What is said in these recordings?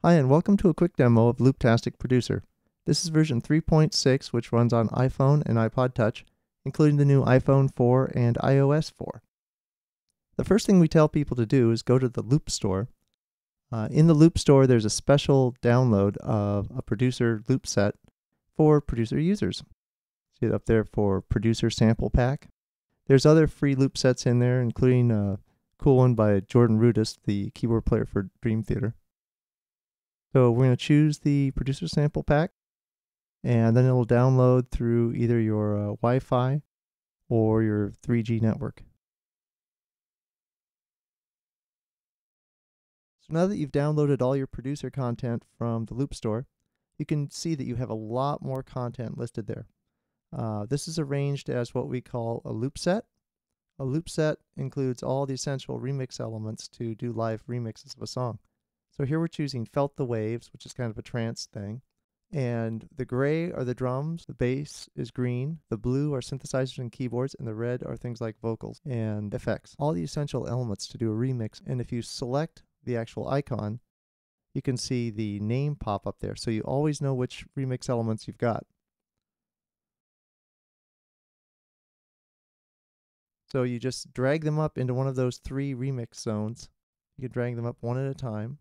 Hi, and welcome to a quick demo of Looptastic Producer. This is version 3.6, which runs on iPhone and iPod Touch, including the new iPhone 4 and iOS 4. The first thing we tell people to do is go to the Loop Store. In the Loop Store, there's a special download of a Producer loop set for Producer users. See it up there for Producer Sample Pack. There's other free loop sets in there, including a cool one by Jordan Rudess, the keyboard player for Dream Theater. So we're going to choose the Producer Sample Pack, and then it'll download through either your Wi-Fi or your 3G network. So now that you've downloaded all your Producer content from the Loop Store, you can see that you have a lot more content listed there. This is arranged as what we call a loop set. A loop set includes all the essential remix elements to do live remixes of a song. So here we're choosing Felt the Waves, which is kind of a trance thing. And the gray are the drums, the bass is green, the blue are synthesizers and keyboards, and the red are things like vocals and effects. All the essential elements to do a remix. And if you select the actual icon, you can see the name pop up there. So you always know which remix elements you've got. So you just drag them up into one of those three remix zones. You can drag them up one at a time.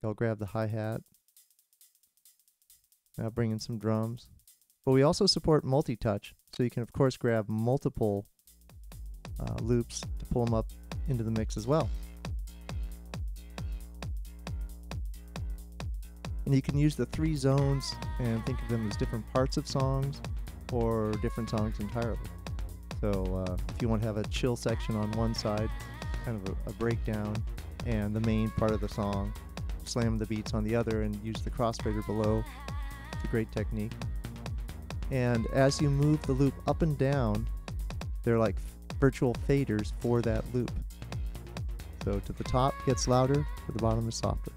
I'll grab the hi-hat. Now bring in some drums. But we also support multi-touch, so you can of course grab multiple loops to pull them up into the mix as well. And you can use the three zones and think of them as different parts of songs or different songs entirely. So if you want to have a chill section on one side, kind of a breakdown, and the main part of the song, slam the beats on the other and use the crossfader below. It's a great technique. And as you move the loop up and down, they're like virtual faders for that loop. So to the top gets louder, to the bottom is softer.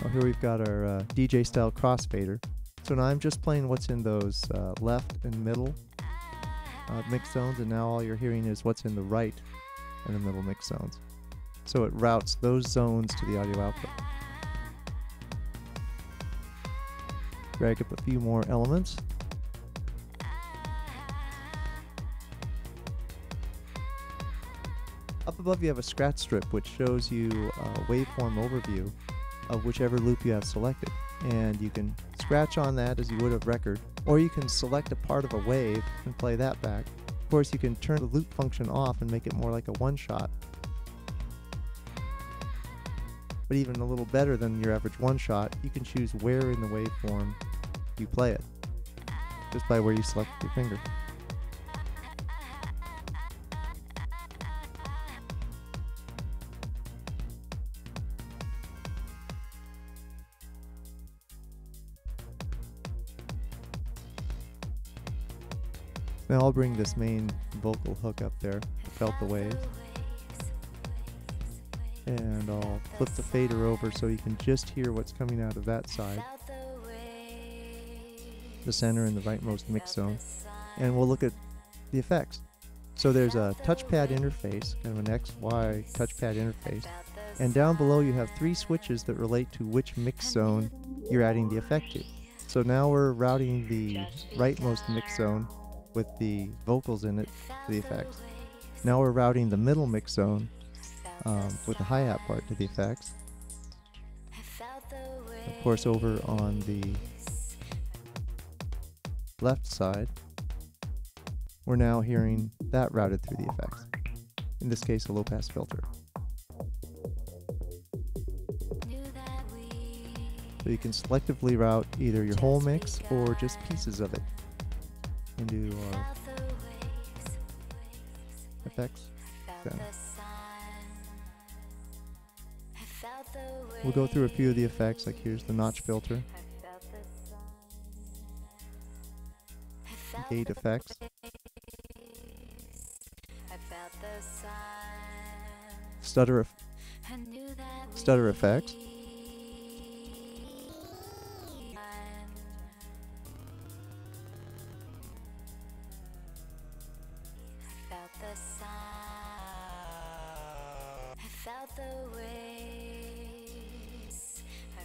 Well, here we've got our DJ style crossfader. So now I'm just playing what's in those left and middle mix zones, and now all you're hearing is what's in the right and the middle mix zones. So it routes those zones to the audio output. Drag up a few more elements. Up above you have a scratch strip which shows you a waveform overview of whichever loop you have selected. And you can scratch on that as you would a record, or you can select a part of a wave and play that back. Of course, you can turn the loop function off and make it more like a one-shot. But even a little better than your average one-shot, you can choose where in the waveform you play it, just by where you select your finger. Now I'll bring this main vocal hook up there, Felt the Waves. And I'll flip the fader over so you can just hear what's coming out of that side, the center and the rightmost mix zone. And we'll look at the effects. So there's a touchpad interface, kind of an XY touchpad interface. And down below you have three switches that relate to which mix zone you're adding the effect to. So now we're routing the rightmost mix zone with the vocals in it to the effects. Now we're routing the middle mix zone with the hi-hat part to the effects. Of course, over on the left side, we're now hearing that routed through the effects. In this case, a low-pass filter. So you can selectively route either your whole mix or just pieces of it into our effects center. We'll go through a few of the effects, like here's the notch filter, gate effects, stutter effects,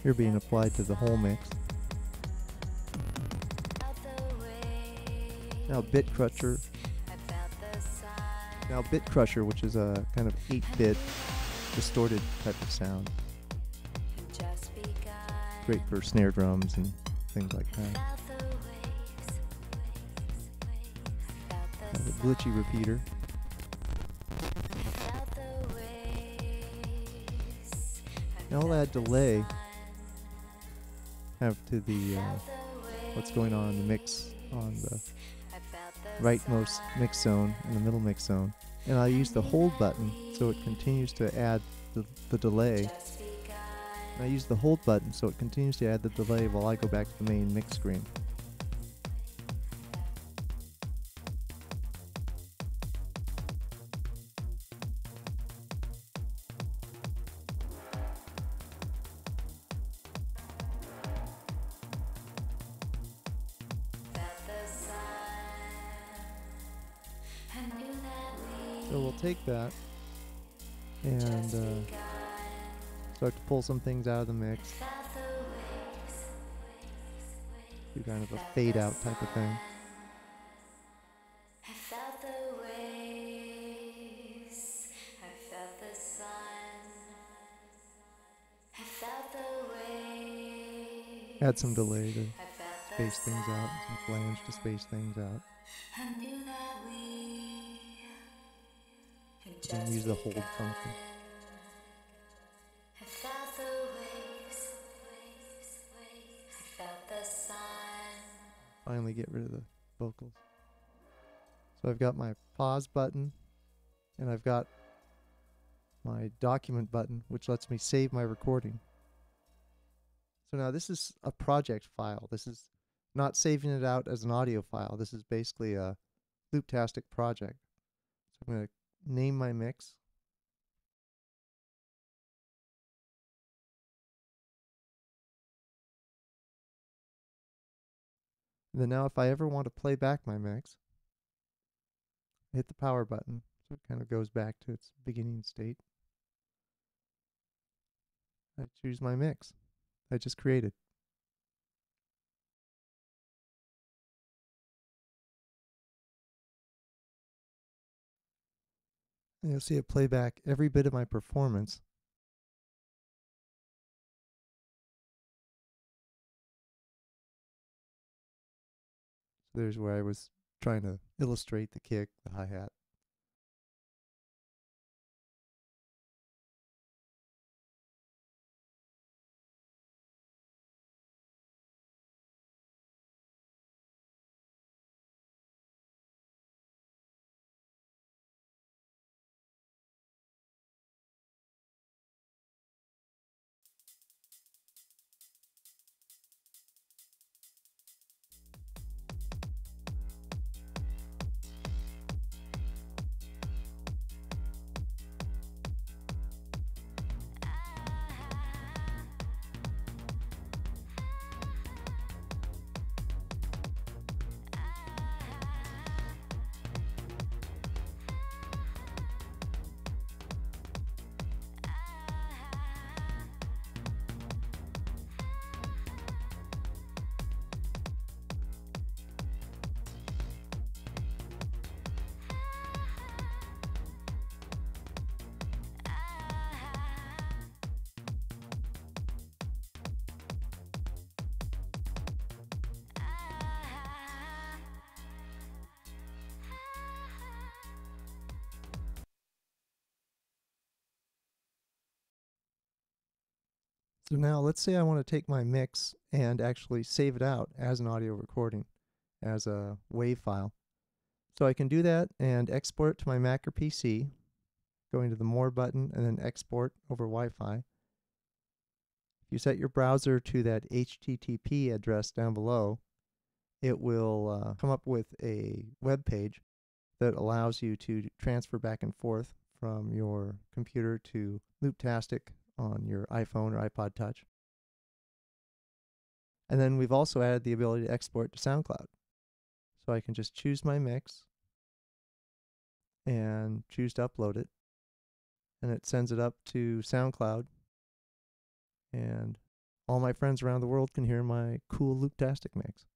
Here being applied to the whole mix. Now Bit Crusher. Now Bit Crusher, which is a kind of 8-bit distorted type of sound. Great for snare drums and things like that. Now the glitchy repeater. Now I'll add delay to the what's going on in the mix on the rightmost mix zone and the middle mix zone, and I'll use the hold button so it continues to add the delay. And I use the hold button so it continues to add the delay while I go back to the main mix screen. So we'll take that and start to pull some things out of the mix. Do kind of a fade out type of thing. Add some delay to space things out, some flange to space things out. And use the hold function. Finally get rid of the vocals. So I've got my pause button and I've got my document button, which lets me save my recording. So now this is a project file. This is not saving it out as an audio file. This is basically a Looptastic project. So I'm going to name my mix. And then now if I ever want to play back my mix, I hit the power button so it kind of goes back to its beginning state. I choose my mix I just created. And you'll see it play back every bit of my performance. So there's where I was trying to illustrate the kick, the hi-hat. So now let's say I want to take my mix and actually save it out as an audio recording, as a WAV file. So I can do that and export it to my Mac or PC, going to the More button and then Export over Wi-Fi. If you set your browser to that HTTP address down below, it will come up with a web page that allows you to transfer back and forth from your computer to Looptastic on your iPhone or iPod Touch. And then we've also added the ability to export to SoundCloud. So I can just choose my mix and choose to upload it. and it sends it up to SoundCloud, and all my friends around the world can hear my cool Looptastic mix.